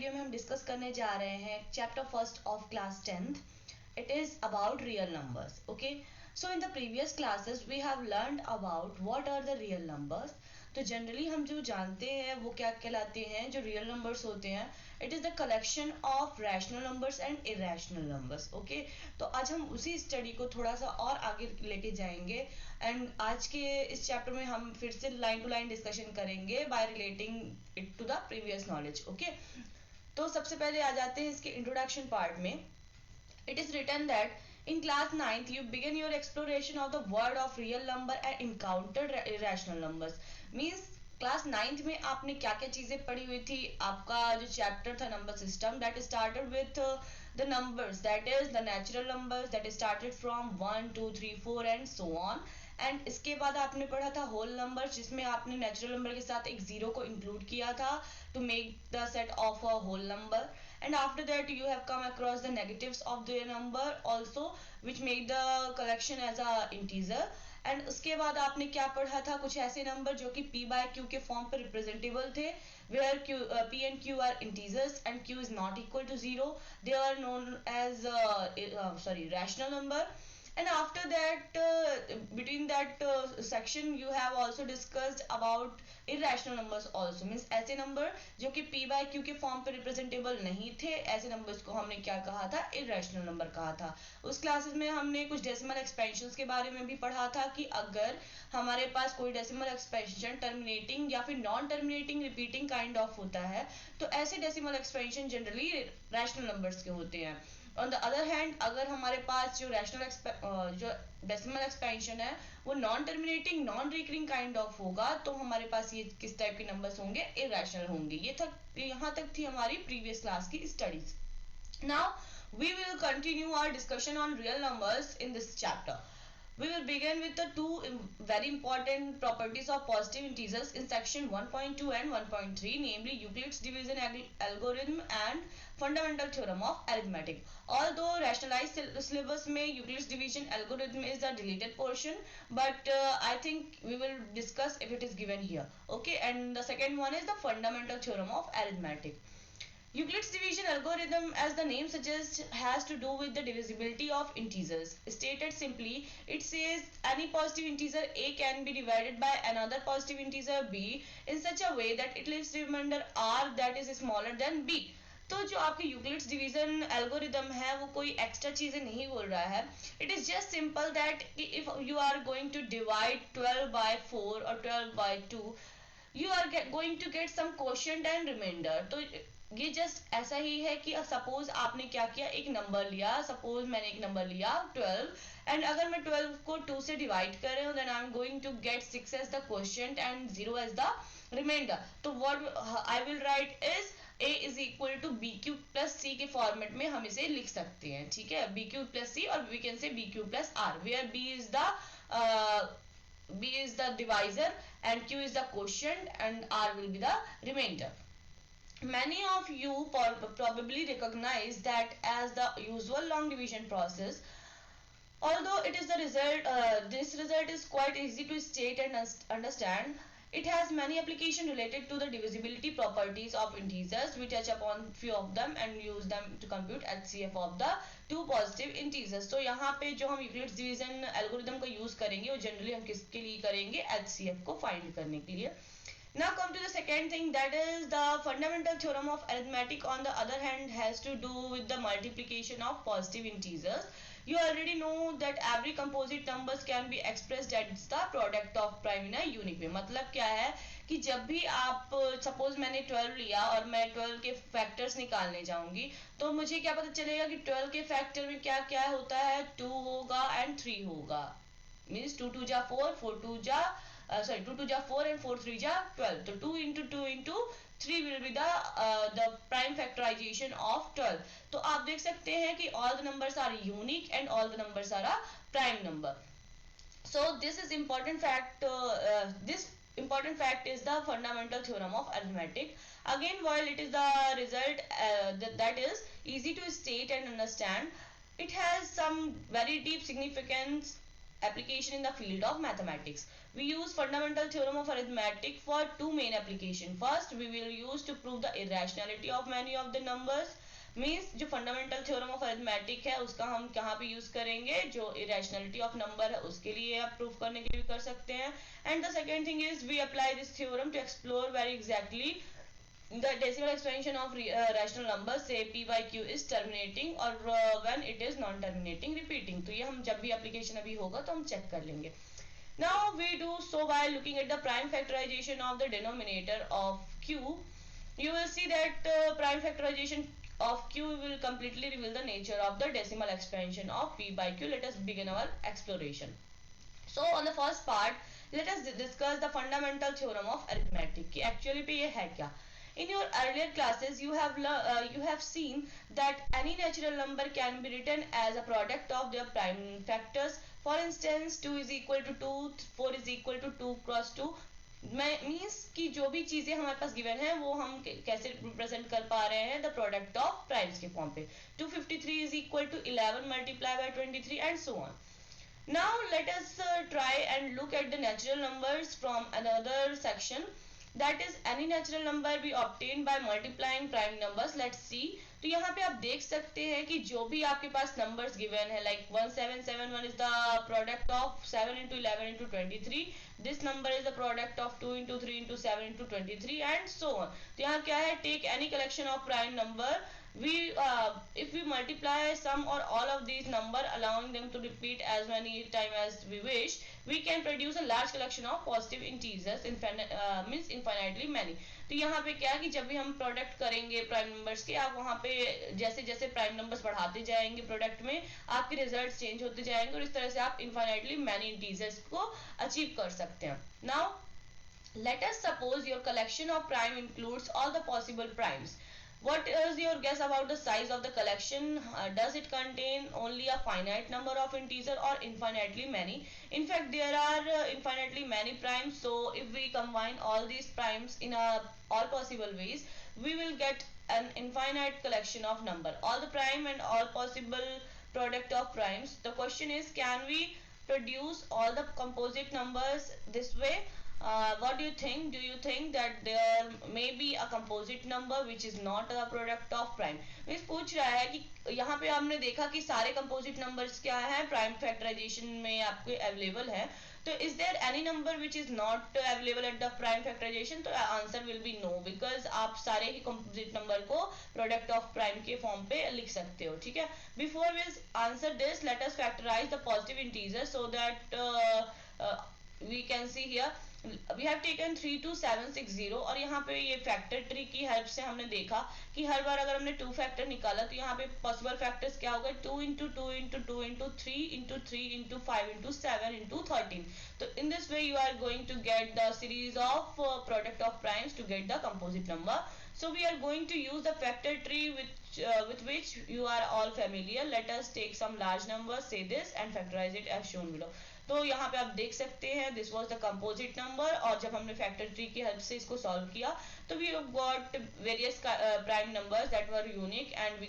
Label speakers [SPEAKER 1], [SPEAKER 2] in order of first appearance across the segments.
[SPEAKER 1] Video में हम discuss करने जा रहे हैं chapter first of class 10th. It is about real numbers. Okay, so in the previous classes we have learned about what are the real numbers. तो generally हम जो जानते हैं वो क्या कहलाते हैं, जो रियल नंबर्स होते हैं, it is the collection of rational numbers and irrational numbers. Okay, तो आज हम उसी स्टडी को थोड़ा सा और आगे लेके जाएंगे एंड आज के इस चैप्टर में हम फिर से लाइन टू लाइन डिस्कशन करेंगे by relating it to the previous knowledge. Okay, तो सबसे पहले आ जाते हैं इसके इंट्रोडक्शन पार्ट में. It is written that in class 9th you begin your exploration of the world of real number and encountered irrational numbers. Means class 9th में आपने क्या क्या चीजें पढ़ी हुई थी. आपका जो चैप्टर था number system, that started with the numbers, that is the natural numbers that started from 1 2 3 4 and so on. And इसके बाद आपने पढ़ा था होल नंबर, जिसमें आपने नेचुरल नंबर के साथ एक जीरो को इंक्लूड किया था to make the set of a whole number. And after that you have come across the negatives of the number also, which make the collection as a integer. And उसके बाद आपने क्या पढ़ा था, कुछ ऐसे नंबर जो कि p by q के फॉर्म पर रिप्रेजेंटेबल थे, where p and q are integers and q is not equal to 0. They are known as rational number. And after that between that section you have also discussed about irrational numbers also. Means ऐसे number जो कि p by q के form पे representable नहीं थे, ऐसे numbers को हमने क्या कहा था, irrational नंबर कहा था. उस क्लासेस में हमने कुछ डेसिमल एक्सपेंशंस के बारे में भी पढ़ा था कि अगर हमारे पास कोई डेसिमल एक्सपेंशन टर्मिनेटिंग या फिर non terminating repeating kind of होता है तो ऐसे decimal expansion generally rational numbers के होते हैं. ऑन द अदर हैंड अगर हमारे पास जो जो डेसिमल एक्सपेंशन है वो non terminating non recurring kind of होगा तो हमारे पास ये किस टाइप के नंबर्स होंगे, इरेशनल होंगे. यहाँ तक थी हमारी प्रीवियस क्लास की studies. Now we will continue our discussion on real numbers in this chapter. We will begin with the two very important properties of positive integers in section 1.2 and 1.3, namely Euclid's division algorithm and fundamental theorem of arithmetic. Although rationalized syllabus में Euclid's division algorithm is the deleted portion, but I think we will discuss if it is given here. Okay, and the second one is the fundamental theorem of arithmetic. Euclid's division algorithm, as the name suggests, has to do with the divisibility of integers. Stated simply, it says any positive integer a can be divided by another positive integer b in such a way that it leaves remainder r that is smaller than b. तो जो आपके Euclid's division algorithm है वो कोई extra चीजें नहीं बोल रहा है. It is just simple that if you are going to divide 12 by 4 और 12 by 2 you are going to get some quotient and remainder. तो ये जस्ट ऐसा ही है कि सपोज आपने क्या किया, एक नंबर लिया, सपोज मैंने एक नंबर लिया 12 एंड अगर मैं 12 को 2 से डिवाइड कर रही हूँ then I am going to get 6 as the quotient and 0 as the remainder. तो what I will write is a is equal to b q plus c के फॉर्मेट में हम इसे लिख सकते हैं. ठीक है, बी क्यू प्लस सी और we can say b q plus r where b is the divisor and q is the quotient and r will be the remainder. Many of you probably recognize that as the usual long division process. Although it is the result, this result is quite easy to state and understand. It has many applications related to the divisibility properties of integers. We touch upon few of them and use them to compute HCF of the two positive integers. तो यहाँ पे जो हम Euclid's division algorithm का use करेंगे वो generally हम किसके लिए करेंगे, HCF को फाइंड करने के लिए. Now come to the second thing, that is the fundamental theorem of arithmetic. On the other hand, has to do with the multiplication of positive integers. You already know that every composite numbers can be expressed as the product of prime in a unique way. मतलब क्या है कि जब भी आप suppose मैंने 12 लिया और मैं 12 के फैक्टर्स निकालने जाऊंगी तो मुझे क्या पता चलेगा कि 12 के फैक्टर में क्या क्या होता है, 2 होगा एंड 3 होगा. मीन्स 2 2 जा 4, 4 2 जा 2 2 जा 4 and 4 3 जा 12. तो 2 into 2 into 3 will be the prime factorization of 12. तो आप देख सकते हैं कि all the numbers are unique and all the numbers are a prime number. So this is important fact. This important fact is the fundamental theorem of arithmetic. Again, while it is the result that is easy to state and understand, it has some very deep significance application in the field of mathematics. We use fundamental theorem of arithmetic for two main application. First, we will use to prove the irrationality of many of the numbers. Means जो fundamental theorem of arithmetic है उसका हम कहाँ पे use करेंगे, जो irrationality of number है उसके लिए आप प्रूव करने के लिए कर सकते हैं. And the second thing is we apply this theorem to explore very exactly the decimal expansion of rational numbers, say p by q is terminating or when it is non terminating repeating. तो ये हम जब भी application अभी होगा तो हम check कर लेंगे. Now we do so by looking at the prime factorization of the denominator of q. You will see that prime factorization of q will completely reveal the nature of the decimal expansion of p by q. Let us begin our exploration. So on the first part, let us discuss the fundamental theorem of arithmetic कि actually पे ये है क्या. In your earlier classes, you have seen that any natural number can be written as a product of their prime factors. For instance, 2 is equal to 2, 4 is equal to 2 cross 2. Means कि जो भी चीजें हमारे पास given है वो हम कैसे represent कर पा रहे हैं, द प्रोडक्ट ऑफ प्राइम्स के फॉर्म पे. 253 is equal to 11 multiplied by 23 and so on. Now let us try and look at the natural numbers from another section. That is any natural number we obtain by multiplying prime numbers. Let's see. तो यहाँ पे आप देख सकते हैं कि जो भी आपके पास numbers given है, like 1771 is the product of 7 into 11 into 23. This number is the product of 2 into 3 into 7 into 23 and so on. तो यहाँ क्या है, take any collection of prime number. If we multiply some or all of these number, allowing them to repeat as many times as we wish, we can produce a large collection of positive integers, means infinitely many. तो यहाँ पे क्या है कि जब भी हम product करेंगे प्राइम नंबर्स के, आप वहाँ पे जैसे जैसे प्राइम नंबर्स बढ़ाते जाएंगे प्रोडक्ट में, आपके रिजल्ट्स चेंज होते जाएंगे और इस तरह से आप इनफाइनाइटली मैनी इंटीजर्स को अचीव कर सकते हैं. Now let us suppose your collection of prime includes all the possible primes. What is your guess about the size of the collection? Does it contain only a finite number of integers or infinitely many? In fact, there are infinitely many primes. So if we combine all these primes in all possible ways, we will get an infinite collection of number. All the prime and all possible product of primes. The question is, can we produce all the composite numbers this way? What do you think? Do you think that there may be a composite number which is not a product of prime? Means पूछ रहा है कि यहाँ पे हमने देखा कि सारे composite numbers क्या है, prime factorization में आपके available है. तो is there any number which is not available at the prime factorization? तो answer will be no, because आप सारे ही composite number को product of prime के form पे लिख सकते हो. ठीक है. Before we answer this, let us factorize the positive integers so that we can see here. We have taken 32760 और यहाँ पे ये फैक्टर ट्री की हेल्प से हमने देखा कि हर बार अगर हमने 2 फैक्टर निकाला तो यहाँ पे पॉसिबल फैक्टर्स क्या हो गए, 2 into 2 into 2 into 3 into 3 into 5 into 7 into 13. तो in this way you are going to get the series of product of primes to get the composite number. So we are going to use the factor tree with which you are all familiar. Let us take some large numbers, say this, and factorize it as shown below. तो यहाँ पे आप देख सकते हैं this was the composite number, और जब हमने फैक्टर ट्री की हेल्प से इसको सॉल्व किया तो we got various prime numbers that were unique and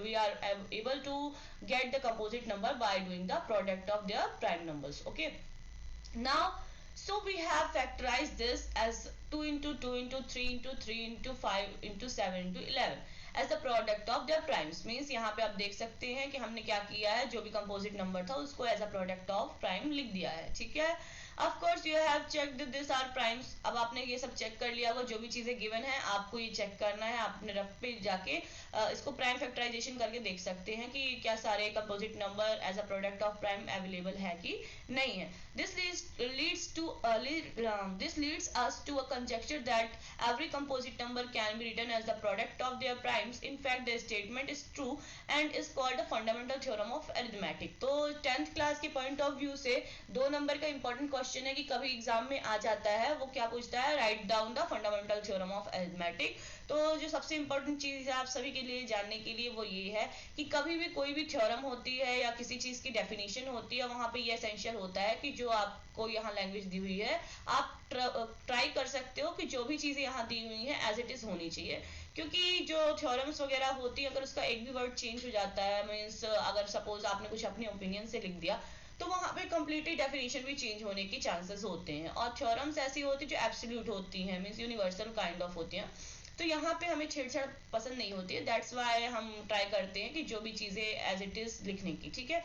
[SPEAKER 1] we are able to get the composite number by doing the product of their prime numbers. Okay. Now so we have factorized this as 2 into 2 into 3 into 3 into 5 into 7 into 11 as the product of their primes. Means यहाँ पे आप देख सकते हैं कि हमने क्या किया है, जो भी कंपोजिट नंबर था उसको as a product of prime लिख दिया है. ठीक है. Of course you have checked this are primes. अब आपने ये सब चेक कर लिया होगा, जो भी चीजें गिवन है आपको ये चेक करना है. आपने रफ पे जाके इसको प्राइम फैक्टराइजेशन करके देख सकते हैं कि क्या सारे composite number as a product of prime available है कि नहीं है. This leads us to a conjecture that every composite number can be written as the product of their primes. In fact, the statement is true and is called the fundamental theorem of arithmetic. तो 10th class के point of view से 2 number का important question है कि कभी exam में आ जाता है, वो क्या पूछता है, right down the fundamental theorem of arithmetic. तो जो सबसे इंपॉर्टेंट चीज है आप सभी के लिए जानने के लिए वो ये है कि कभी भी कोई भी थ्योरम होती है या किसी चीज की डेफिनेशन होती है, वहां पे ये एसेंशियल होता है कि जो आपको यहाँ लैंग्वेज दी हुई है आप ट्राई कर सकते हो कि जो भी चीजें यहाँ दी हुई है एज इट इज होनी चाहिए. क्योंकि जो थ्योरम्स वगैरह होती है अगर उसका एक भी वर्ड चेंज हो जाता है, मीन्स अगर सपोज आपने कुछ अपने ओपिनियन से लिख दिया तो वहाँ पे कंप्लीटली डेफिनेशन भी चेंज होने की चांसेस होते हैं। और थ्योरम्स ऐसी होती है जो एब्सोल्यूट होती हैं, मीन्स यूनिवर्सल काइंड ऑफ होती हैं, तो यहाँ पे हमें छेड़छाड़ पसंद नहीं होती है। दैट्स वाई हम ट्राई करते हैं कि जो भी चीज़ें एज इट इज लिखने की, ठीक है।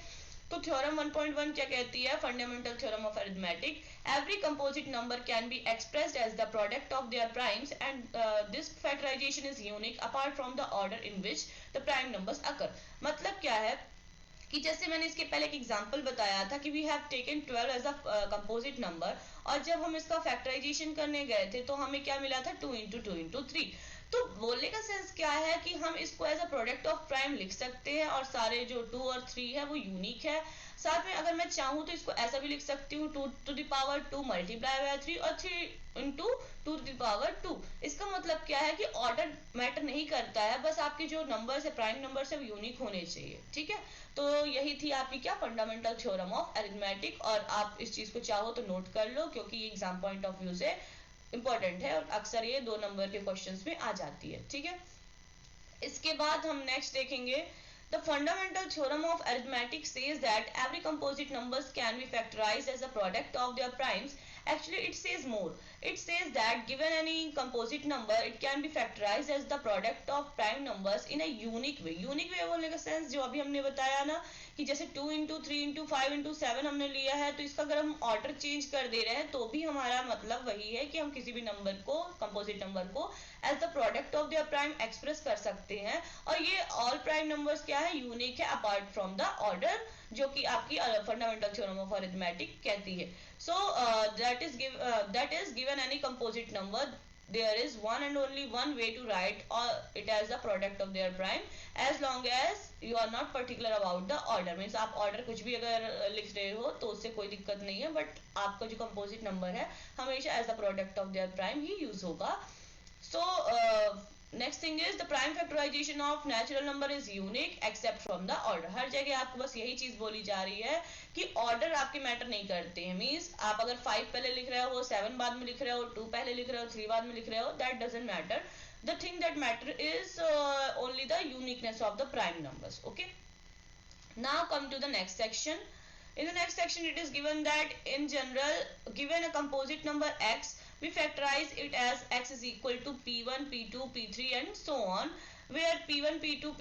[SPEAKER 1] तो थ्योरम 1.1 क्या कहती है? Fundamental theorem of arithmetic, every composite number can be expressed as the product of their primes and this factorization is unique apart from the order in which the prime numbers occur. मतलब क्या है कि जैसे मैंने इसके पहले एक example बताया था कि we have taken 12 as a composite number, और जब हम इसका फैक्टराइजेशन करने गए थे तो हमें क्या मिला था? 2 इंटू 2 इंटू 3। तो बोलने का सेंस क्या है कि हम इसको as a product of prime लिख सकते हैं, और सारे जो 2 और 3 है वो यूनिक है। साथ में अगर मैं चाहूँ तो इसको ऐसा भी लिख सकती हूँ 2 to the power 2 multiply by 3 और 3 इंटू 2 टू द पावर 2। इसका मतलब क्या है कि ऑर्डर मैटर नहीं करता है, बस आपके जो नंबर्स है, प्राइम नंबर्स है, वो यूनिक होने चाहिए, ठीक है। तो यही थी आपकी क्या? Fundamental theorem of arithmetic. और आप इस चीज को चाहो तो नोट कर लो, क्योंकि ये एग्जाम पॉइंट ऑफ व्यू से इंपॉर्टेंट है और अक्सर ये 2 नंबर के क्वेश्चंस में आ जाती है, ठीक है। इसके बाद हम नेक्स्ट देखेंगे, the fundamental theorem of arithmetic says that every composite numbers can be factorized as a product of their primes. Actually it says more, it says that given any composite number it can be factorized as the product of prime numbers in a unique way. unique way बोलने का sense जो अभी हमने बताया ना, कि जैसे 2 into 3 into 5 into 7 हमने लिया है, तो इसका अगर हम ऑर्डर चेंज कर दे रहे हैं तो भी हमारा मतलब वही है कि हम किसी भी नंबर को, कंपोजिट नंबर को as the product of their prime express कर सकते हैं। और ये ऑल प्राइम नंबर्स क्या है? यूनिक है अपार्ट फ्रॉम द ऑर्डर, जो कि आपकी फंडामेंटल थ्योरम ऑफ अरिथमेटिक कहती है। So that is given any composite number there is one and only one way to write it as a product of their prime, as long as you are not particular about the order. means आप order कुछ भी अगर लिख रहे हो तो उससे कोई दिक्कत नहीं है, बट आपका जो कंपोजिट नंबर है हमेशा as the product of their prime ही यूज होगा। So next thing is the prime factorization of natural number is unique except from the order. हर जगह आपको बस यही चीज बोली जा रही है कि ऑर्डर आपके मैटर नहीं करते हैं। मीन्स आप अगर 5 पहले लिख रहे हो, 7 बाद में लिख रहे हो, 2 पहले लिख रहे हो, 3 बाद में लिख रहे हो, that doesn't matter. The thing that matter is only the uniqueness of the prime numbers. Okay. Now come to the next section. In the next section it is given that in general, given a composite number x, we factorize it as x is equal to p1, p2, p3 and so on, where p1, p2,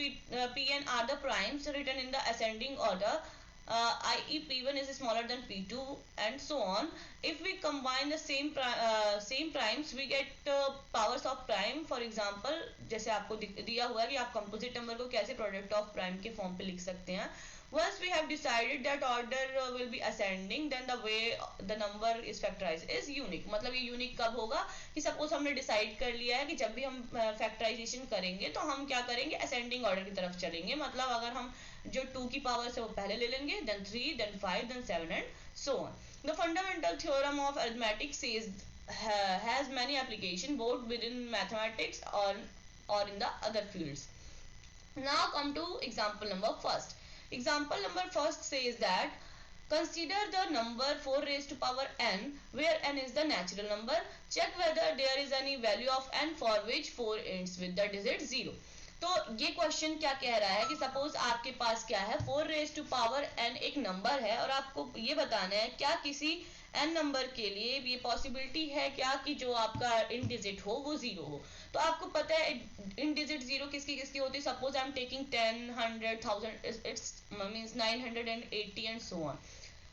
[SPEAKER 1] pn are the primes written in the ascending order, i.e. p1 is smaller than p2 and so on. If we combine the same primes we get powers of prime. For example, जैसे आपको दिया हुआ है कि आप composite number को कैसे product of prime के form पे लिख सकते हैं। Once we have decided that order will be ascending, then the way the number is factorized is unique. मतलब ये unique कब होगा कि सपोज हमने डिसाइड कर लिया है कि जब भी हम फैक्टराइजेशन करेंगे तो हम क्या करेंगे? असेंडिंग ऑर्डर की तरफ चलेंगे। मतलब अगर हम जो 2 की पावर है वो पहले ले लेंगे, then 3, then 5, then 7 and so on. The fundamental theorem of arithmetic says has many application both within mathematics or in the other fields. Now come to example number first. Example number first says that consider the number 4 raised to power n, where n is the natural number. Check whether there is any value of n for which 4 ends with the digit 0. तो ये question क्या कह रहा है कि suppose आपके पास क्या है? 4 रेज टू पावर n एक नंबर है, और आपको ये बताना है क्या किसी n नंबर के लिए ये पॉसिबिलिटी है क्या कि जो आपका इन डिजिट हो वो 0 हो। तो आपको पता है इन डिजिट 0 किसकी किसकी होती है। Suppose I am taking 10, 100, 1000, it's means 980 and so on.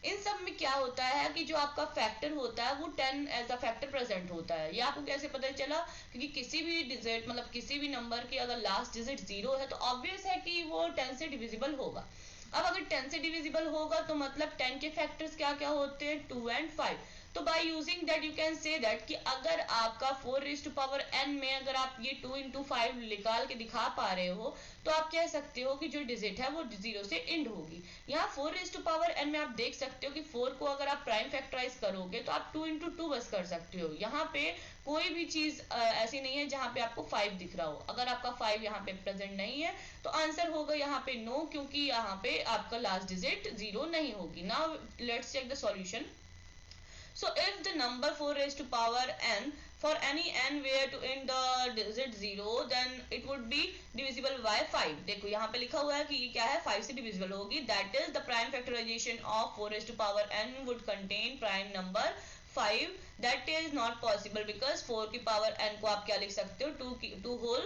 [SPEAKER 1] इन सब में क्या होता है कि जो आपका फैक्टर होता है वो 10 एज अ फैक्टर प्रेजेंट होता है। ये आपको कैसे पता चला? क्योंकि किसी भी डिजिट, मतलब किसी भी नंबर की अगर लास्ट डिजिट 0 है तो ऑब्वियस है कि वो 10 से डिविजिबल होगा। अब अगर 10 से डिविजिबल होगा तो मतलब 10 के फैक्टर्स क्या क्या होते हैं? 2 एंड 5। तो by using that you can say that कि अगर आपका 4 रेज टू पावर n में अगर आप ये 2 इंटू 5 निकाल के दिखा पा रहे हो तो आप कह सकते हो कि जो डिजिट है वो 0 से एंड होगी। यहाँ 4 रेज टू पावर n में आप देख सकते हो कि 4 को अगर आप प्राइम फैक्टराइज करोगे तो आप 2 इंटू 2 बस कर सकते हो। यहाँ पे कोई भी चीज ऐसी नहीं है जहाँ पे आपको 5 दिख रहा हो। अगर आपका 5 यहाँ पे प्रेजेंट नहीं है तो आंसर होगा यहाँ पे नो, क्योंकि यहाँ पे आपका लास्ट डिजिट 0 नहीं होगी। Now let's check the solution. So if the number 4 raised to power n for any n where to end the digit 0 then it would be divisible by 5. देखो यहाँ पे लिखा हुआ है कि ये क्या है, 5 से डिविजिबल होगी. That is the prime factorisation of 4 raised to power n would contain prime number 5. That is not possible because 4 की पावर n को आप क्या लिख सकते हो, 2 होल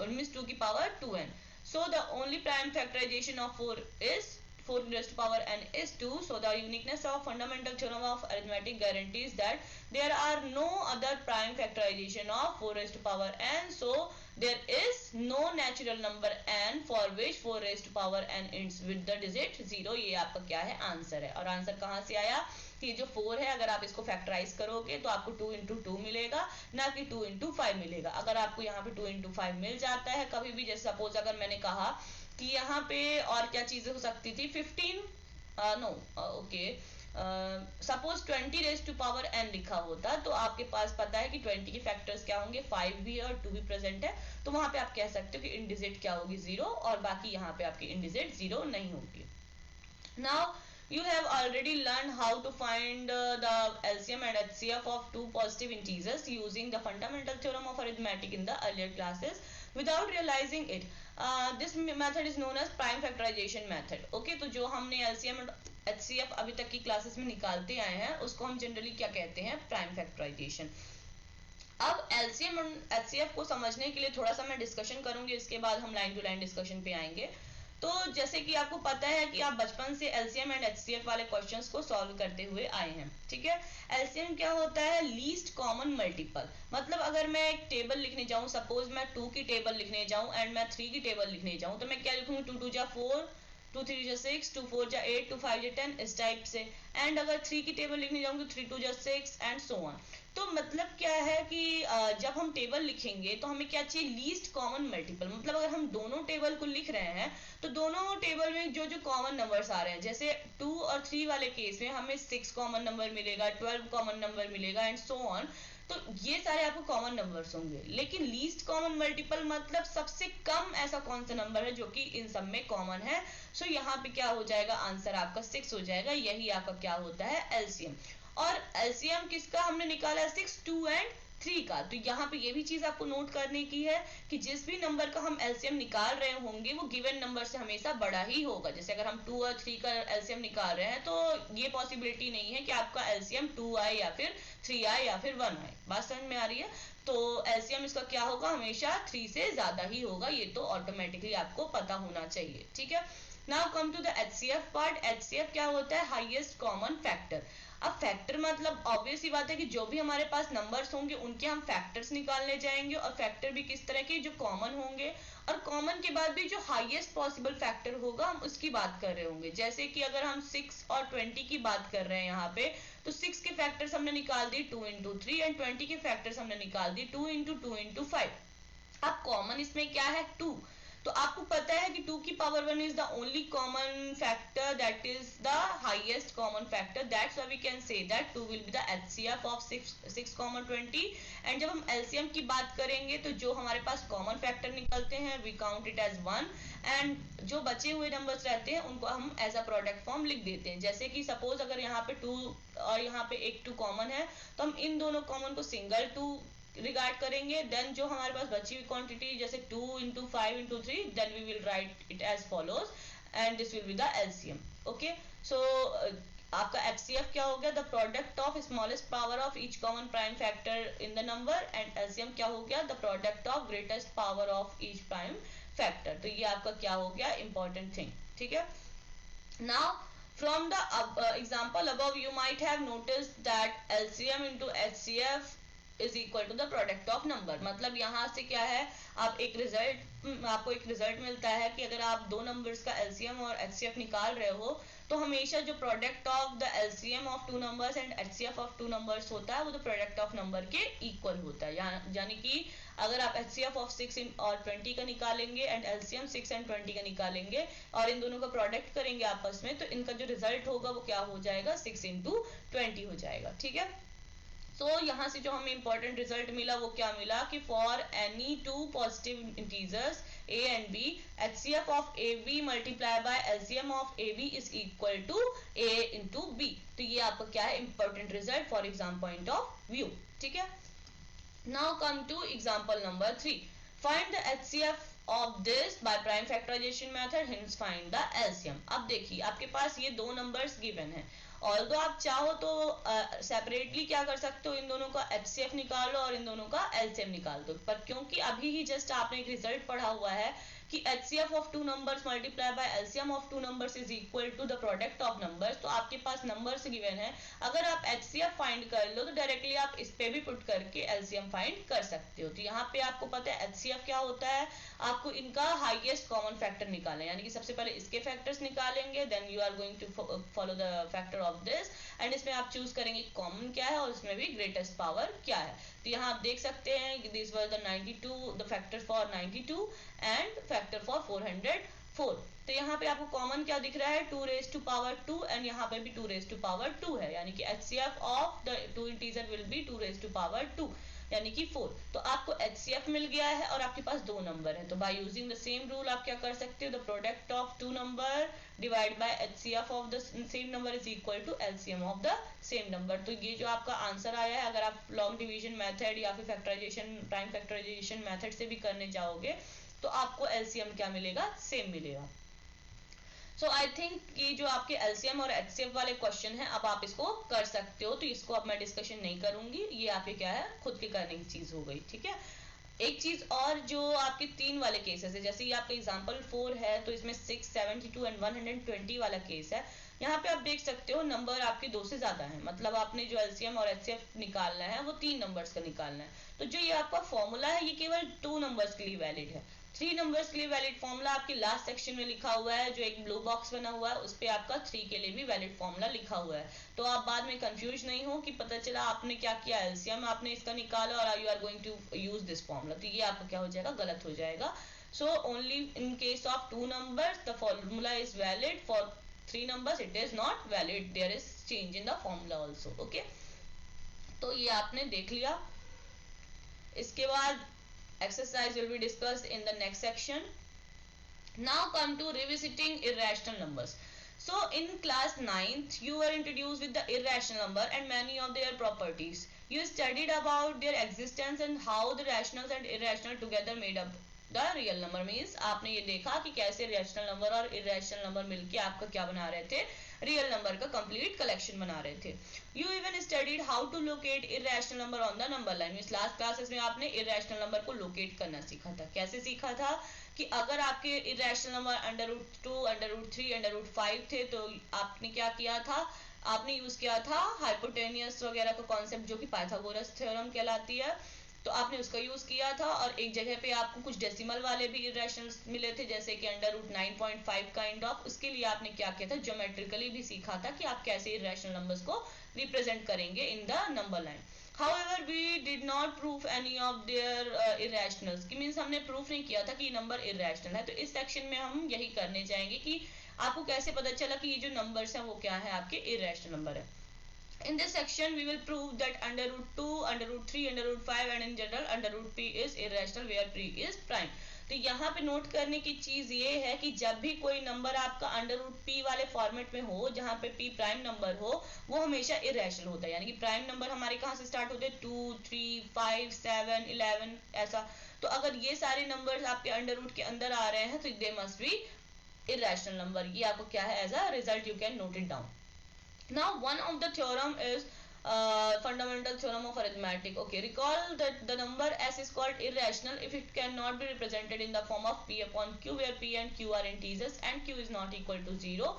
[SPEAKER 1] मीन्स 2 की power 2n. So the only prime factorization of 4 is 4 raised to power n is 2. So the uniqueness of fundamental theorem of arithmetic guarantees that there are no other prime factorization of 4 raised to power n. So there is no natural number n for which 4 raised to power n ends with the digit 0. ये आपका क्या है, answer है. और answer कहाँ से आया, ये जो 4 है अगर आप इसको फैक्टराइज करोगे तो आपको 2 into 2 मिलेगा, ना कि 2 into 5 मिलेगा. अगर आपको यहाँ पे 2 into 5 मिल जाता है कभी भी, जैसे सपोज अगर मैंने कहा कि यहाँ पे और क्या चीजें हो सकती थी, 15 suppose 20 raised to power n लिखा होता तो आपके पास पता है कि 20 के फैक्टर्स क्या होंगे, 5 भी है और 2 भी प्रेजेंट है, तो वहां पे आप कह सकते हो कि इंडिजिट क्या होगी, 0, और बाकी यहाँ पे आपकी इंडिजिट 0 नहीं होगी. Now you have already learned how to find the LCM and HCF of two positive integers using the fundamental theorem of arithmetic in the earlier classes without realizing it. This method is known as prime factorization method. Okay, तो जो हमने LCM और HCF अभी तक की classes में निकालते आए हैं उसको हम जनरली क्या कहते हैं, प्राइम फैक्टराइजेशन. अब LCM और HCF को समझने के लिए थोड़ा सा मैं डिस्कशन करूंगी, इसके बाद हम लाइन टू लाइन डिस्कशन पे आएंगे. तो जैसे कि आपको पता है कि आप बचपन से LCM एंड HCF वाले क्वेश्चंस को सॉल्व करते हुए आए हैं, ठीक है. LCM क्या होता है, लीस्ट कॉमन मल्टीपल. मतलब अगर मैं एक टेबल लिखने जाऊं, सपोज मैं 2 की टेबल लिखने जाऊं एंड मैं 3 की टेबल लिखने जाऊं, तो मैं क्या लिखूंगी, 2 2 जा 4, 2 3 जा 6, 2 4 जा 8, 2 5 जा 10, इस टाइप से. एंड अगर 3 की टेबल लिखने जाऊंगी तो 3 2 जा 6 एंड सो ऑन. तो मतलब क्या है कि जब हम टेबल लिखेंगे तो हमें क्या चाहिए, लीस्ट कॉमन मल्टीपल. मतलब अगर हम दोनों टेबल को लिख रहे हैं तो दोनों टेबल में जो जो कॉमन नंबर्स आ रहे हैं, जैसे 2 और 3 वाले केस में हमें 6 कॉमन नंबर मिलेगा, 12 कॉमन नंबर मिलेगा एंड सो ऑन. तो ये सारे आपको कॉमन नंबर्स होंगे. लेकिन लीस्ट कॉमन मल्टीपल मतलब सबसे कम ऐसा कौन सा नंबर है जो कि इन सब में कॉमन है. सो यहाँ पे क्या हो जाएगा, आंसर आपका 6 हो जाएगा. यही आपका क्या होता है, एलसीएम. और एलसीएम किसका हमने निकाला है, 6, 2 एंड 3 का. तो यहाँ पे ये भी चीज आपको नोट करने की है कि जिस भी नंबर का हम एलसीएम निकाल रहे होंगे वो गिवन नंबर से हमेशा बड़ा ही होगा. जैसे अगर हम 2 और 3 का एलसीएम निकाल रहे हैं तो ये पॉसिबिलिटी नहीं है कि आपका एलसीएम 2 आए या फिर 3 आए या फिर 1 आए. बात समझ में आ रही है. तो एलसीएम इसका क्या होगा, हमेशा 3 से ज्यादा ही होगा. ये तो ऑटोमेटिकली आपको पता होना चाहिए, ठीक है. Now come to the HCF part. HCF क्या होता है, हाईएस्ट कॉमन फैक्टर. अब फैक्टर मतलब ऑब्वियस ही बात है कि जो भी हमारे पास नंबर्स होंगे उनके हम फैक्टर्स निकालने जाएंगे, और फैक्टर भी किस तरह के, जो कॉमन होंगे, और कॉमन के बाद भी जो हाईएस्ट पॉसिबल फैक्टर होगा हम उसकी बात कर रहे होंगे. जैसे कि अगर हम 6 और 20 की बात कर रहे हैं यहाँ पे, तो 6 के फैक्टर्स हमने निकाल दिए 2 into 3 एंड 20 के फैक्टर्स हमने निकाल दिए 2 into 2 into 5. अब कॉमन इसमें क्या है, 2. तो आपको पता है कि 2 की power 1 is the only common factor, that is the highest common factor. That's why we can say that 2 will be the HCF of 6 common 20. And जब हम LCM की बात करेंगे तो जो हमारे पास कॉमन फैक्टर निकलते हैं we count it as 1, and जो बचे हुए नंबर्स रहते हैं उनको हम एज अ प्रोडक्ट फॉर्म लिख देते हैं. जैसे कि सपोज अगर यहाँ पे 2 और यहाँ पे एक 2 कॉमन है तो हम इन दोनों कॉमन को सिंगल 2 रिगार्ड करेंगे. देन जो हमारे पास बची हुई क्वांटिटी जैसे 2 into 5 into 3, then we will write it as follows and this will be the LCM. Okay, so आपका एचसीएफ क्या हो गया, the product of smallest power of each common prime factor in the number, and LCM क्या हो गया, the product of greatest power of each prime factor. तो ये आपका क्या हो गया, इंपॉर्टेंट थिंग, ठीक है. Now from the example above you might have noticed that LCM into HCF is equal to the product of number. मतलब यहाँ से क्या है, आपको एक रिजल्ट मिलता है कि अगर आप दो नंबर्स का LCM और HCF निकाल रहे हो तो हमेशा जो product of the LCM of 2 numbers and HCF of 2 numbers होता है वो तो प्रोडक्ट ऑफ नंबर के इक्वल होता है. यानी कि अगर आप HCF ऑफ 6 और 20 का निकालेंगे एंड LCM 6 एंड 20 का निकालेंगे और इन दोनों का प्रोडक्ट करेंगे आपस में, तो इनका जो रिजल्ट होगा वो क्या हो जाएगा, 6 into 20 हो जाएगा, ठीक है. तो यहाँ से जो हमें इंपॉर्टेंट रिजल्ट मिला वो क्या मिला कि for any 2 positive integers a and b, HCF of ab multiply by LCM of ab is equal to a into b. तो ये आपका क्या है, important result for exam point of view, ठीक है. Now come to example number 3. Find the HCF of this by prime factorization method, hence find the LCM. अब देखिए आपके पास ये दो नंबर्स गिवन है, और तो आप चाहो तो सेपरेटली क्या कर सकते हो, इन दोनों का HCF निकाल लो और इन दोनों का LCM निकाल दो, पर क्योंकि अभी ही जस्ट आपने एक रिजल्ट पढ़ा हुआ है कि HCF of two numbers multiplied by LCM of two numbers is equal to the product of numbers, तो आपके पास नंबर्स गिवन है, अगर आप HCF फाइंड कर लो तो डायरेक्टली आप इस पे भी पुट करके LCM फाइंड कर सकते हो। तो यहाँ पे आपको पता है HCF क्या होता है, आपको इनका हाईएस्ट कॉमन फैक्टर निकालना है, यानी कि सबसे पहले इसके फैक्टर्स निकालेंगे, then you are going to follow the factor of this, and इसमें आप चूज करेंगे कॉमन क्या है और इसमें भी ग्रेटेस्ट पावर क्या है। तो यहाँ आप देख सकते हैं this was the 92, the factor for 92 and factor for 404। तो यहाँ पे आपको कॉमन क्या दिख रहा है, 2 raised to power 2, एंड यहाँ पे भी 2 raised to power 2 है, यानी कि HCF of the two integer will be 2 raised to power 2, यानी कि 4। तो आपको HCF मिल गया है और आपके पास दो नंबर है, तो by using the same rule आप क्या कर सकते हो, the product of two number divide by HCF of the same number is equal to LCM of the same number. तो ये जो आपका आंसर आया है, अगर आप लॉन्ग डिवीजन मेथड या फिर फैक्टराइजेशन प्राइम फैक्टराइजेशन मेथड से भी करने जाओगे तो आपको LCM क्या मिलेगा, सेम मिलेगा। सो आई थिंक ये जो आपके LCM और HCF वाले क्वेश्चन है, अब आप इसको कर सकते हो, तो इसको अब मैं डिस्कशन नहीं करूंगी, ये आपके क्या है खुद की करने की चीज हो गई, ठीक है। एक चीज और, जो आपके 3 वाले केसेस है, जैसे ये आपका एग्जांपल 4 है तो इसमें 6, 72 एंड 120 वाला केस है, यहाँ पे आप देख सकते हो नंबर आपके 2 से ज्यादा है, मतलब आपने जो LCM और HCF निकालना है वो 3 नंबर्स का निकालना है। तो जो ये आपका फॉर्मूला है ये केवल 2 नंबर्स के लिए वैलिड है, 3 नंबर्स के लिए वैलिड फॉर्मूला आपके लास्ट सेक्शन में लिखा हुआ है, जो एक ब्लू बॉक्स बना हुआ है उस पे आपका 3 के लिए भी वैलिड फॉर्मूला लिखा हुआ है। तो आप बाद में कंफ्यूज नहीं हो कि पता चला आपने क्या किया, LCM आपने इसका निकाला और you are going to use this formula, तो ये आपका क्या हो जाएगा, गलत हो जाएगा। So only in case of 2 numbers the formula is valid, for 3 numbers it is not valid, there is change in the formula also, okay। तो ये आपने देख लिया। इसके बाद exercise will be discussed in the next section. Now come to revisiting irrational numbers. So in class 9th you were introduced with the irrational number and many of their properties. You studied about their existence and how the rationals and irrational together made up the real number, means आपने ये देखा कि कैसे rational number और irrational number मिलके आपका क्या बना रहे थे, रियल नंबर का कंप्लीट कलेक्शन बना रहे थे। You even studied how to locate irrational number on the number line, इस लास्ट क्लासेस में आपने इरेशनल नंबर को लोकेट करना सीखा था। कैसे सीखा था कि अगर आपके इरेशनल नंबर √2, √3, √5 थे तो आपने क्या किया था, आपने यूज किया था हाइपोटेनियस वगैरह का कॉन्सेप्ट जो कि पाइथागोरस थ्योरम कहलाती है, तो आपने उसका यूज किया था। और एक जगह पे आपको कुछ डेसिमल वाले भी इरेशनल्स मिले थे, जैसे कि √9.5 काइंड ऑफ, उसके लिए आपने क्या किया था, ज्योमेट्रिकली भी सीखा था कि आप कैसे इरेशनल नंबर्स को रिप्रेजेंट करेंगे इन the number line. However, we did not prove any of their irrationals, कि मीन्स हमने प्रूफ नहीं किया था कि नंबर इरेशनल है। तो इस सेक्शन में हम यही करने जाएंगे कि आपको कैसे पता चला कि ये जो नंबर्स हैं वो क्या है, आपके इरेशनल नंबर है। In this section we will prove that √2, √3, √5 and in general √p is irrational where p is prime। तो यहाँ पे नोट करने की चीज ये है कि जब भी कोई नंबर आपका √p वाले फॉर्मेट में हो जहाँ पे p प्राइम नंबर हो, वो हमेशा इरेशनल होता है, यानी कि प्राइम नंबर हमारे कहाँ से स्टार्ट होते हैं, 2, 3, 5, 7, 11 ऐसा। तो अगर ये सारे नंबर्स आपके √के अंदर आ रहे हैं तो they must be irrational number. ये आपको क्या है, as a result you can note it down. Now one of the theorem is fundamental theorem of arithmetic. Okay, recall that the number s is called irrational if it cannot be represented in the form of p upon q, where p and q are integers and q is not equal to 0।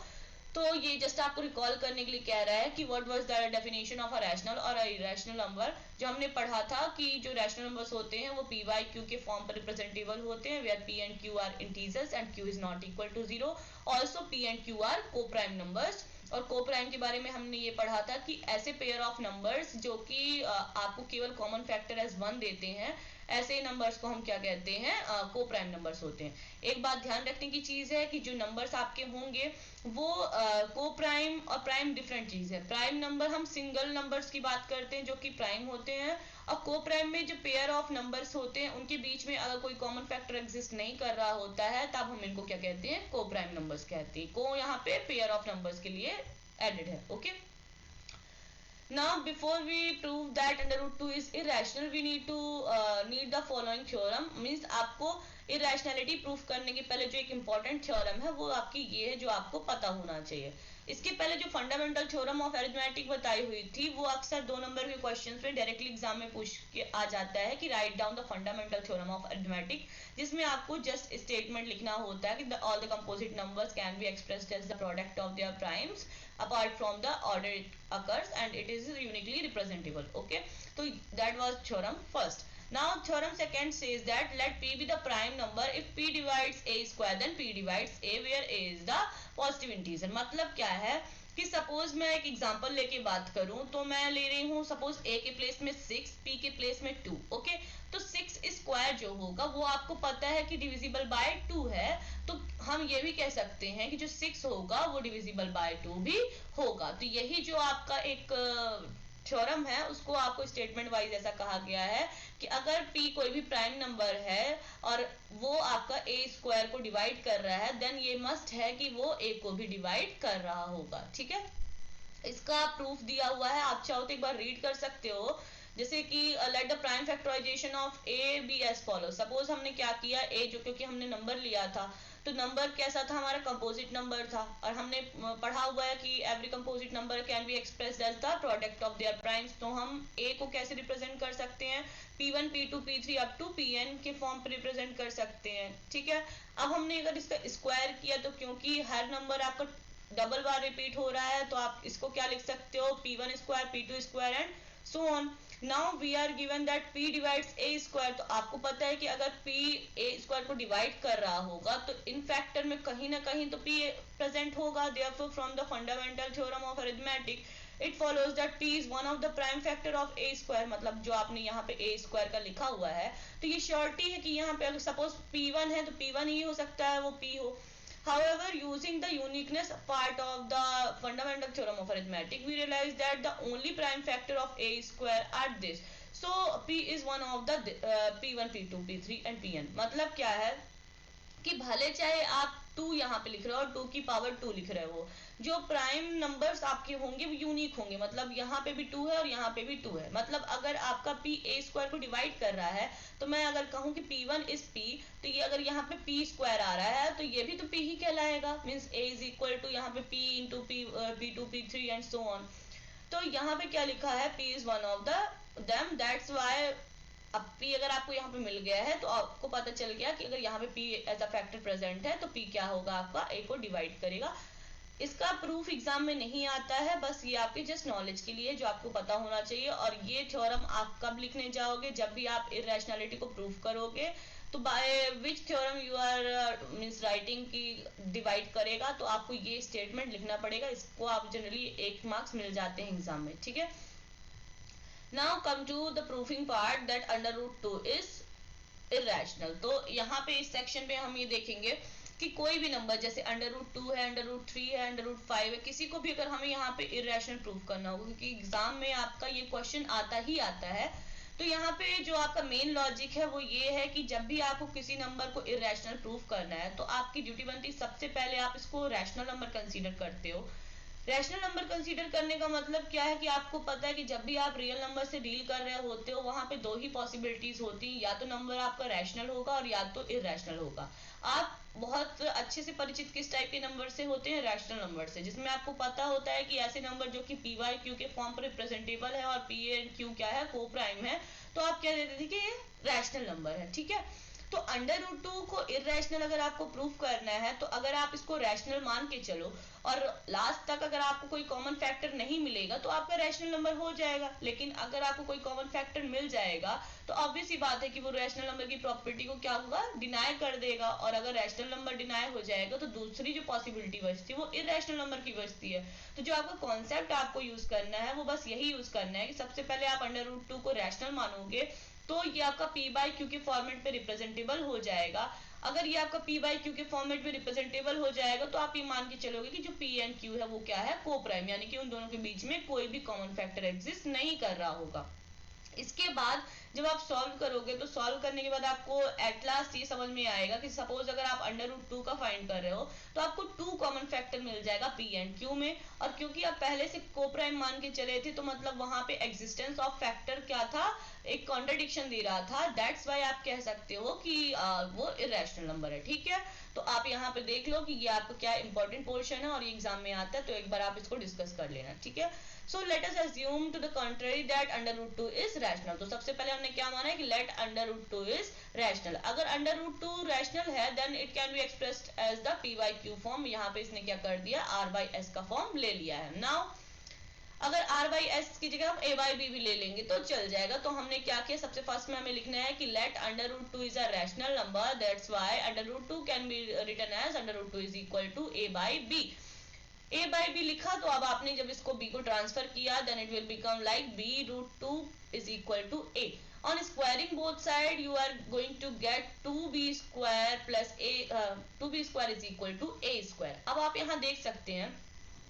[SPEAKER 1] तो ये just आपको recall करने के लिए कह रहा है कि what was the definition of a rational और अ इरेशनल नंबर। जो हमने पढ़ा था कि जो रैशनल नंबर्स होते हैं वो p बाई q के फॉर्म पर रिप्रेजेंटेबल होते हैं, where p and q are integers and q is not equal to 0। Also p and q are coprime numbers. और को प्राइम के बारे में हमने ये पढ़ा था कि ऐसे पेयर ऑफ नंबर्स जो कि आपको केवल कॉमन फैक्टर एज 1 देते हैं, ऐसे नंबर्स को हम क्या कहते हैं, को प्राइम नंबर्स होते हैं। एक बात ध्यान रखने की चीज है कि जो नंबर्स आपके होंगे वो को प्राइम और प्राइम डिफरेंट चीज है। प्राइम नंबर हम सिंगल नंबर्स की बात करते हैं जो कि प्राइम होते हैं, और को प्राइम में जो पेयर ऑफ नंबर्स होते हैं उनके बीच में अगर कोई कॉमन फैक्टर एग्जिस्ट नहीं कर रहा होता है तब हम इनको क्या कहते हैं, को प्राइम नंबर्स कहते हैं। को यहाँ पे पेयर ऑफ नंबर्स के लिए एडेड है, okay. Now before we prove that under root 2 is irrational, we need to need the following theorem. Means आपको irrationality proof करने के पहले जो एक important theorem है वो आपकी ये है जो आपको पता होना चाहिए. इसके पहले जो फंडामेंटल थ्योरम ऑफ अरिथमेटिक बताई हुई थी वो अक्सर 2 नंबर के क्वेश्चंस में डायरेक्टली एग्जाम में पूछ के आ जाता है कि write down the fundamental theorem of arithmetic, जिसमें आपको जस्ट स्टेटमेंट लिखना होता है कि all the composite numbers can be expressed as the product of their primes apart from the order it occurs and it is uniquely representable. Okay, so that was theorem first. Now theorem second says that let p be the prime number if p divides a square then p divides a where a is the positive integer. मतलब क्या है कि suppose मैं एक example लेके बात करूं तो मैं ले रही हूं सपोज a के प्लेस में 6, p के प्लेस में 2. ओके, तो 6 स्क्वायर जो होगा वो आपको पता है कि डिविजिबल बाय 2 है, तो हम ये भी कह सकते हैं कि जो 6 होगा वो डिविजिबल बाय 2 भी होगा. तो यही जो आपका एक थ्योरम है उसको आपको स्टेटमेंट वाइज ऐसा कहा गया है कि अगर p कोई भी प्राइम नंबर है और वो आपका a स्क्वायर को डिवाइड कर रहा है देन ये मस्ट है कि वो a को भी डिवाइड कर रहा होगा. ठीक है, इसका प्रूफ दिया हुआ है, आप चाहो तो एक बार रीड कर सकते हो. जैसे कि let the prime factorisation of a b as follow. Suppose हमने क्या किया, a जो क्योंकि हमने नंबर लिया था तो नंबर कैसा था, हमारा कंपोजिट नंबर था और हमने पढ़ा हुआ है कि every composite number can be expressed as the product of their primes. तो हम a को कैसे रिप्रेजेंट कर सकते हैं, p1 p2 p3 up to pn के फॉर्म पे रिप्रेजेंट कर सकते हैं. ठीक है, अब हमने अगर इसका स्क्वायर किया तो क्योंकि हर नंबर आपका डबल बार रिपीट हो रहा है तो आप इसको क्या लिख सकते हो, p1 square p2 square and so on. Now we are given that p divides a square, तो आपको पता है कि अगर p a स्क्वायर को डिवाइड कर रहा होगा तो इन फैक्टर में कहीं ना कहीं तो p प्रेजेंट होगा. Therefore from the fundamental theorem of arithmetic it follows that p is one of the prime factor of a square. मतलब जो आपने यहाँ पे a स्क्वायर का लिखा हुआ है तो ये श्योरिटी है कि यहाँ पे अगर सपोज p1 है तो p1 ही हो सकता है वो p हो. However, using the uniqueness part of the fundamental theorem of arithmetic, we realize that the only prime factor of a square are this. So, p is one of the p1, p2, p3 and pn. मतलब क्या है कि भले चाहे आप 2 यहाँ पे लिख रहे हो और 2 की पावर 2 लिख रहे हो, जो प्राइम नंबर्स आपके होंगे वो यूनिक होंगे. मतलब यहाँ पे भी 2 है और यहाँ पे भी 2 है. मतलब अगर आपका p a स्क्वायर को डिवाइड कर रहा है तो मैं अगर कहूँ कि p1 इज p, तो ये अगर यहाँ पे p स्क्वायर आ रहा है तो ये भी तो p ही कहलाएगा. Means a is equal to यहाँ पे p into p2 p3 and so on. तो यहाँ पे क्या लिखा है, p is one of the them, that's why. अब p अगर आपको यहाँ पे मिल गया है तो आपको पता चल गया कि अगर यहाँ पे p as a factor present है तो p क्या होगा, आपका a को डिवाइड करेगा. इसका प्रूफ एग्जाम में नहीं आता है, बस ये आपके जस्ट नॉलेज के लिए जो आपको पता होना चाहिए. और ये थ्योरम आप कब लिखने जाओगे, जब भी आप इरेशनैलिटी को प्रूफ करोगे तो by which theorem you are means writing की डिवाइड करेगा तो आपको ये स्टेटमेंट लिखना पड़ेगा. इसको आप जनरली 1 मार्क्स मिल जाते हैं एग्जाम में. ठीक है, now come to the proofing part that under root 2 is irrational. तो यहाँ पे इस सेक्शन पे हम ये देखेंगे कि कोई भी नंबर जैसे अंडर रूट 2 है, अंडर रूट 3 है, अंडर रूट 5 है, किसी को भी अगर हमें यहाँ पे इरेशनल प्रूफ करना होगा क्योंकि एग्जाम में आपका ये क्वेश्चन आता ही आता है. तो यहाँ पे जो आपका मेन लॉजिक है वो ये है कि जब भी आपको किसी नंबर को इरेशनल प्रूफ करना है तो आपकी ड्यूटी बनती है सबसे पहले आप इसको रैशनल नंबर कंसीडर करते हो. रैशनल नंबर कंसीडर करने का मतलब क्या है कि आपको पता है कि जब भी आप रियल नंबर से डील कर रहे होते हो वहां पे 2 ही पॉसिबिलिटीज होती हैं, या तो नंबर आपका रैशनल होगा और या तो इरेशनल होगा. आप बहुत अच्छे से परिचित किस टाइप के नंबर से होते हैं, रैशनल नंबर से, जिसमें आपको पता होता है कि ऐसे नंबर जो कि पी वाई क्यू के फॉर्म पर रिप्रेजेंटेबल है और पी एंड क्यू क्या है, को प्राइम है, तो आप क्या देते थे कि ये रैशनल नंबर है. ठीक है, तो अंडर रूट 2 को इरेशनल अगर आपको प्रूफ करना है तो अगर आप इसको रैशनल मान के चलो और लास्ट तक अगर आपको कोई कॉमन फैक्टर नहीं मिलेगा तो आपका रैशनल नंबर हो जाएगा. लेकिन अगर आपको कोई कॉमन फैक्टर मिल जाएगा तो ऑब्वियस ही बात है कि वो रैशनल नंबर की प्रॉपर्टी को क्या होगा, डिनाई कर देगा. और अगर रैशनल नंबर डिनाई हो जाएगा तो दूसरी जो पॉसिबिलिटी बचती है वो इरेशनल नंबर की बचती है. तो जो आपका कॉन्सेप्ट आपको यूज करना है वो बस यही यूज करना है कि सबसे पहले आप अंडर रूट 2 को रैशनल मानोगे तो ये आपका p बाई क्यू के फॉर्मेट पे रिप्रेजेंटेबल हो जाएगा. अगर ये आपका p बाई क्यू के फॉर्मेट पे रिप्रेजेंटेबल हो जाएगा तो आप ये मान के चलोगे कि जो p एंड q है वो क्या है, को प्राइम, यानी कि उन दोनों के बीच में कोई भी कॉमन फैक्टर एग्जिस्ट नहीं कर रहा होगा. इसके बाद जब आप सॉल्व करोगे तो सॉल्व करने के बाद आपको एट लास्ट ये समझ में आएगा कि सपोज अगर आप अंडर रूट 2 का फाइंड कर रहे हो तो आपको 2 कॉमन फैक्टर मिल जाएगा पी एंड क्यू में, और क्योंकि आप पहले से कोप्राइम मान के चले थे तो मतलब वहां पे एग्जिस्टेंस ऑफ फैक्टर क्या था, एक कॉन्ट्रडिक्शन दे रहा था, दैट्स वाई आप कह सकते हो कि वो इरेशनल नंबर है। ठीक है, तो आप यहाँ पे देख लो कि ये आपका क्या इंपॉर्टेंट पोर्शन है और ये एग्जाम में आता है, तो एक बार आप इसको डिस्कस कर लेना। ठीक है, so let us assume to the contrary that under root 2 is rational. तो सबसे पहले हमने क्या माना है कि let under root 2 is rational. अगर अंडर रूट 2 रैशनल है then it can be expressed as the p by q form. यहाँ पे इसने क्या कर दिया, आर बाई एस का फॉर्म ले लिया है। नाउ अगर r बाई एस की जगह हम a बाई बी भी ले लेंगे तो चल जाएगा। तो हमने क्या किया, सबसे फर्स्ट में हमें लिखना है कि let under root 2 is a rational number, that's why under root 2 can be written as under root 2 is equal to a by b. a by b लिखा तो अब आपने जब इसको b को ट्रांसफर किया then it will become like b root 2 is equal to a। on squaring both side you are going to get 2b square plus a 2b square is equal to a square। अब आप यहाँ देख सकते हैं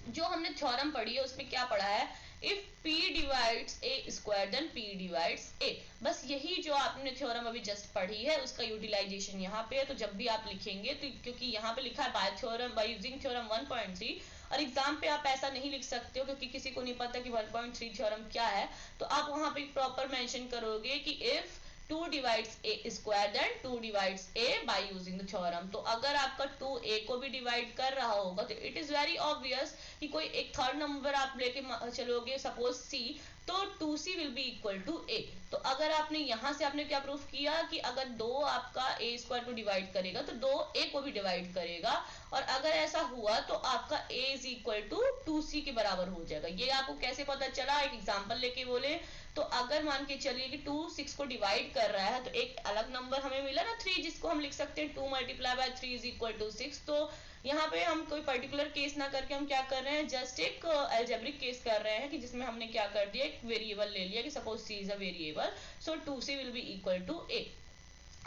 [SPEAKER 1] जो हमने theorem पढ़ी है उसमें क्या पढ़ा है, if p divides a square then p divides a। बस यही जो आपने थ्योरम अभी जस्ट पढ़ी है उसका यूटिलाइजेशन यहाँ पे है। तो जब भी आप लिखेंगे तो क्योंकि यहाँ पे लिखा है bye theorem by using theorem 1.3 और एग्जाम पे आप ऐसा नहीं लिख सकते हो क्योंकि किसी को नहीं पता कि 1.3 थ्योरम क्या है, तो आप वहां पे प्रॉपर मेंशन करोगे कि if 2 divides a square then 2 divides a by using the theorem। तो अगर आपका 2 a को भी डिवाइड कर रहा होगा तो इट इज वेरी ऑब्वियस कि कोई एक थर्ड नंबर आप लेके चलोगे सपोज c, तो 2c will be equal to a। तो अगर आपने यहाँ से आपने क्या प्रूफ किया कि अगर 2 आपका a स्क्वायर को डिवाइड करेगा तो 2 a को भी डिवाइड करेगा, और अगर ऐसा हुआ तो आपका a is equal to 2c के बराबर हो जाएगा। ये आपको कैसे पता चला, एक एग्जांपल लेके बोले तो अगर मान के चलिए कि 2 6 को डिवाइड कर रहा है तो एक अलग नंबर हमें मिला ना 3, जिसको हम लिख सकते हैं 2 multiply by 3 is equal to 6। तो यहाँ पे हम कोई पर्टिकुलर केस ना करके हम क्या कर रहे हैं, जस्ट एक एल्जेब्रिक केस कर रहे हैं कि जिसमें हमने क्या कर दिया, एक वेरिएबल ले लिया कि suppose c is a variable, so 2c will be equal to a।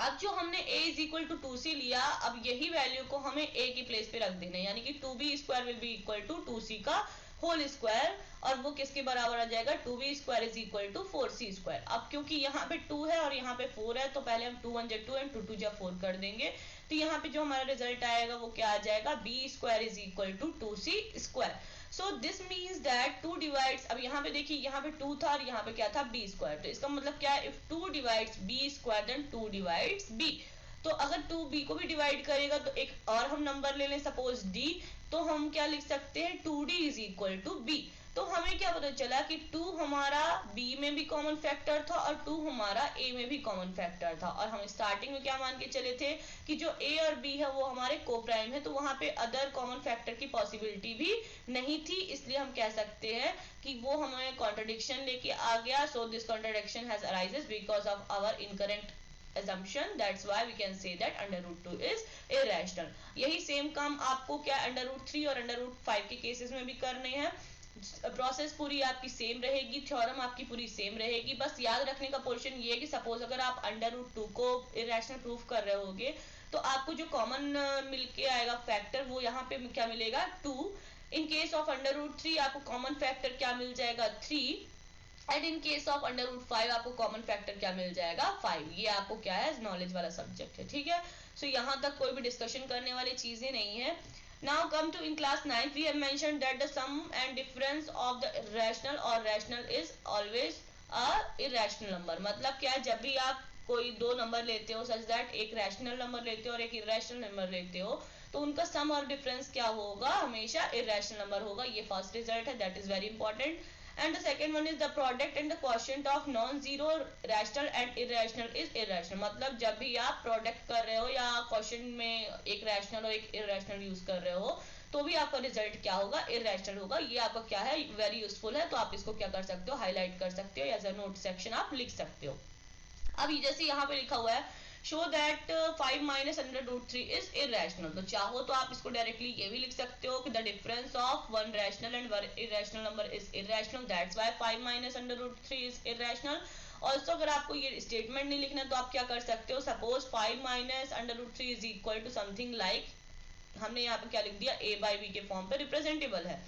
[SPEAKER 1] अब जो हमने a is equal to 2c लिया, अब यही वैल्यू को हमें a की प्लेस पे रख देना है, यानी कि 2b square will be equal to 2c का होल स्क्वायर, और वो किसके बराबर आ जाएगा, 2b square is equal to 4c square. अब क्योंकि यहाँ पे 2 है और यहाँ पे 4 है तो पहले हम 2 1 जा 2 एंड 2 2 जा 4 कर देंगे, तो यहाँ पे जो हमारा रिजल्ट आएगा वो क्या आ जाएगा, b square is equal to 2c square. So this means that 2 divides, अब यहाँ पे देखिए यहाँ पे 2 था और यहाँ पे क्या था b स्क्वायर, तो इसका मतलब क्या है, if 2 divides b square then 2 divides b। तो अगर 2b को भी डिवाइड करेगा तो एक और हम नंबर ले लें सपोज d, तो हम क्या लिख सकते हैं 2d is equal to b। तो हमें क्या पता चला कि 2 हमारा b में भी कॉमन फैक्टर था और 2 हमारा a में भी कॉमन फैक्टर था, और हम स्टार्टिंग में क्या मान के चले थे कि जो a और b है वो हमारे कोप्राइम है, तो वहां पे अदर कॉमन फैक्टर की पॉसिबिलिटी भी नहीं थी, इसलिए हम कह सकते हैं कि वो हमें कॉन्ट्रडिक्शन लेके आ गया। So this contradiction has arises because of our incorrect assumption, that's why we can say that under root 2 is irrational। यही सेम काम आपको क्या अंडर रूट 3 और अंडर रूट 5 के केसेस में भी करने हैं। प्रोसेस पूरी आपकी सेम रहेगी, थ्योरम आपकी पूरी सेम रहेगी, बस याद रखने का पोर्शन ये है कि सपोज अगर आप अंडर रूट 2 को इरेशनल प्रूफ कर रहे होगे तो आपको जो कॉमन मिलके आएगा फैक्टर वो यहाँ पे क्या मिलेगा 2। In case of under root 3 आपको कॉमन फैक्टर क्या मिल जाएगा 3, and in case of under root 5 आपको कॉमन फैक्टर क्या मिल जाएगा 5। ये आपको क्या है, नॉलेज वाला सब्जेक्ट है। ठीक है, सो यहाँ तक कोई भी डिस्कशन करने वाली चीजें नहीं है। Now come to in class 9 we have mentioned that the sum and difference of the rational or rational is always a irrational number। मतलब क्या है, जब भी आप कोई दो नंबर लेते हो सच दैट एक रैशनल नंबर लेते हो और एक इरेशनल नंबर लेते हो तो उनका सम और डिफरेंस क्या होगा, हमेशा इरेशनल नंबर होगा। ये फर्स्ट रिजल्ट है, that is very important. and the second one is the product and the quotient of non-zero rational and irrational is irrational। मतलब जब भी आप प्रोडक्ट कर रहे हो या क्वेश्चन में एक रैशनल और एक इरेशनल यूज कर रहे हो तो भी आपका रिजल्ट क्या होगा, इरेशनल होगा। ये आपका क्या है, वेरी यूजफुल है, तो आप इसको क्या कर सकते हो, हाईलाइट कर सकते हो, एज अ नोट सेक्शन आप लिख सकते हो। अब जैसे यहाँ पे लिखा हुआ है show that 5 minus under root 3 is irrational, तो चाहो तो आप इसको डायरेक्टली ये भी लिख सकते हो कि the difference of one rational and one irrational number is irrational, that's why 5 minus under root 3 is irrational. Also अगर आपको ये स्टेटमेंट नहीं लिखना तो आप क्या कर सकते हो, suppose 5 minus under root 3 is equal to something like, हमने यहाँ पे क्या लिख दिया, a बाई बी के फॉर्म पे रिप्रेजेंटेबल है।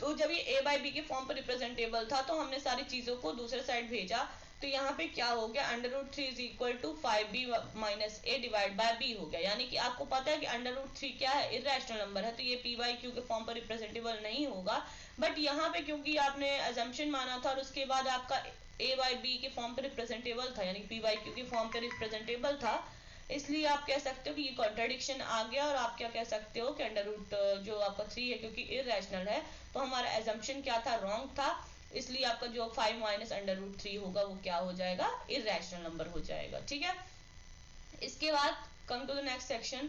[SPEAKER 1] तो जब ये a बाई बी के फॉर्म पे रिप्रेजेंटेबल था तो हमने सारी चीजों को दूसरे साइड भेजा, तो तो यहाँ पे क्या हो गया, under root 3 is equal to 5b minus a divide by b हो गया। यानी कि आपको पता है कि अंडर रूट 3 क्या है, इर्रेशनल नंबर है, तो ये p बाई q के फॉर्म पर रिप्रेजेंटेबल नहीं होगा। बट यहाँ पे क्योंकि आपने अजम्पशन माना था और उसके बाद आपका a बाई b के फॉर्म पर रिप्रेजेंटेबल था, यानी p बाई q के फॉर्म पर रिप्रेजेंटेबल था, इसलिए आप कह सकते हो कि ये कॉन्ट्राडिक्शन आ गया। और आप क्या कह सकते हो कि अंडर रूट जो आपका 3 है क्योंकि इर्रेशनल है, तो हमारा एजम्पशन क्या था, रॉन्ग था, इसलिए आपका जो 5 माइनस अंडर रूट 3 होगा वो क्या हो जाएगा, इर्रेशनल नंबर हो जाएगा। ठीक है, इसके बाद come to the next section.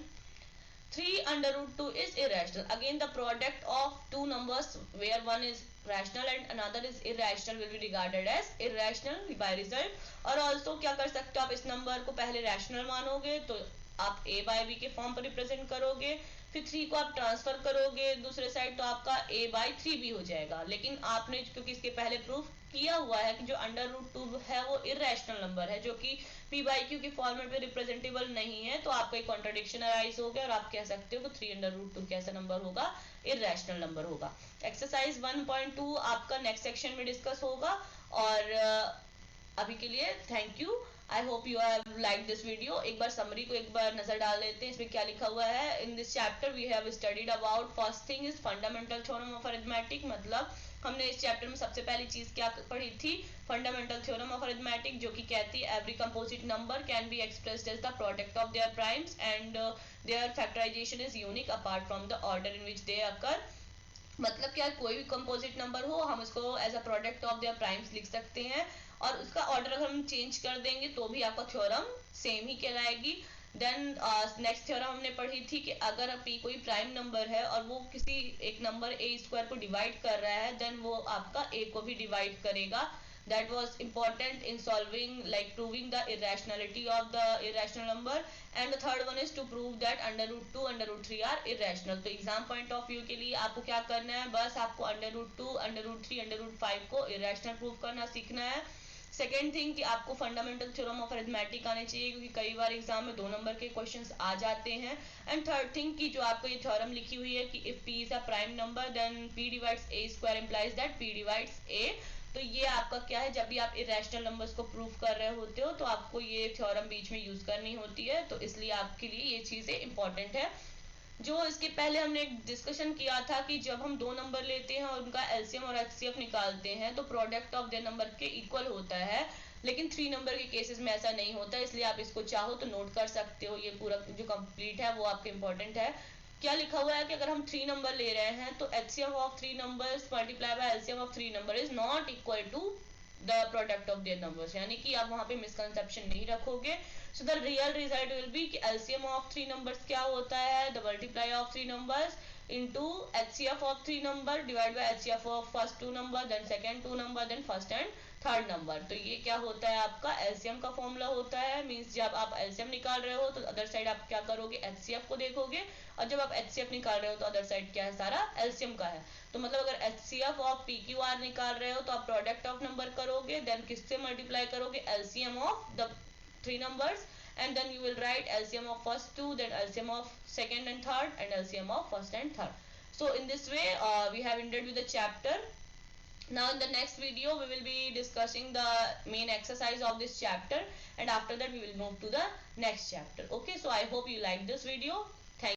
[SPEAKER 1] 3 under root 2 is irrational. Again, the product of two numbers where one is rational and another is irrational will be regarded as irrational by result. और also क्या कर सकते हो आप, इस number को पहले rational मानोगे तो आप a by b के फॉर्म पर रिप्रेजेंट करोगे, फिर 3 को आप ट्रांसफर करोगे दूसरे साइड तो आपका a by 3 भी हो जाएगा। लेकिन आपने क्योंकि इसके पहले प्रूफ किया हुआ है कि जो अंडर रूट 2 है वो इर्रेशनल नंबर है, जो कि p by q के फॉर्मेट में रिप्रेजेंटेबल नहीं है, तो आपका एक कॉन्ट्रडिक्शन अराइज हो गया और आप कह सकते हो कि 3 अंडर रूट 2 कैसा नंबर होगा, इर्रेशनल नंबर होगा। एक्सरसाइज 1.2 आपका नेक्स्ट सेक्शन में डिस्कस होगा। और अभी के लिए thank you. I hope you have like this video. एक बार समरी को एक बार नजर डाल लेते हैं, इसमें क्या लिखा हुआ है। In this chapter we have studied about, first thing is fundamental theorem of arithmetic, मतलब हमने इस चैप्टर में सबसे पहली चीज क्या पढ़ी थी, फंडामेंटल थ्योरम ऑफ अरिथमेटिक, जो कि कहती है every composite number can be expressed as the product of their primes and their factorization is unique apart from the order in which they occur. मतलब क्या, कोई भी कंपोजिट नंबर हो हम उसको as a product of their primes लिख सकते हैं, और उसका ऑर्डर अगर हम चेंज कर देंगे तो भी आपका थ्योरम सेम ही कहलाएगी। देन नेक्स्ट थ्योरम हमने पढ़ी थी कि अगर p कोई प्राइम नंबर है और वो किसी एक नंबर a स्क्वायर को डिवाइड कर रहा है, देन वो आपका a को भी डिवाइड करेगा। that was important in solving, like proving the irrationality of the irrational number. And the third one is to prove that under root 2 under root 3 are irrational. तो exam point of view के लिए आपको क्या करना है, बस आपको under root 2 under root 3 under root 5 को इरेशनल प्रूव करना सीखना है। सेकेंड थिंग कि आपको फंडामेंटल थ्योरम ऑफ अरिथमेटिक आने चाहिए, क्योंकि कई बार एग्जाम में 2 नंबर के क्वेश्चंस आ जाते हैं। एंड थर्ड थिंग कि जो आपको ये थ्योरम लिखी हुई है कि if p is a prime number then p divides a square implies that p divides a। तो ये आपका क्या है, जब भी आप इरेशनल नंबर्स को प्रूव कर रहे होते हो तो आपको ये थ्योरम बीच में यूज करनी होती है, तो इसलिए आपके लिए ये चीजें इंपॉर्टेंट है। जो इसके पहले हमने एक डिस्कशन किया था कि जब हम 2 नंबर लेते हैं और उनका एलसीएम और एचसीएफ निकालते हैं तो प्रोडक्ट ऑफ देयर नंबर के इक्वल होता है, लेकिन 3 नंबर के केसेस में ऐसा नहीं होता, इसलिए आप इसको चाहो तो नोट कर सकते हो। ये पूरा जो कंप्लीट है वो आपके इंपॉर्टेंट है। क्या लिखा हुआ है कि अगर हम 3 नंबर ले रहे हैं तो HCF of 3 numbers multiply by LCM of 3 number is not equal to the product of their numbers, यानी कि आप वहां पे मिसकंसेप्शन नहीं रखोगे। So the real result will be कि एलसीएम ऑफ 3 नंबर्स क्या होता है, the multiply of 3 numbers into HCF of 3 number divided by HCF of first 2 number, then second 2 number, then first and third number. तो ये क्या होता है, आपका एलसीएम का फॉर्मूला होता है। मींस जब आप एलसीएम निकाल रहे हो तो अदर साइड आप क्या करोगे, एचसीएफ को देखोगे, और जब आप एचसीएफ निकाल रहे हो तो अदर साइड क्या है, सारा एलसीएम का है। तो मतलब अगर एचसीएफ ऑफ पीक्यूआर निकाल रहे हो तो आप प्रोडक्ट ऑफ नंबर करोगे, देन किससे मल्टीप्लाई करोगे, LCM of the 3 numbers, and then you will write LCM of first 2, then LCM of second and third, and LCM of first and third. So in this way we have ended with the chapter. Now in the next video we will be discussing the main exercise of this chapter, and after that we will move to the next chapter. Okay, so I hope you like this video.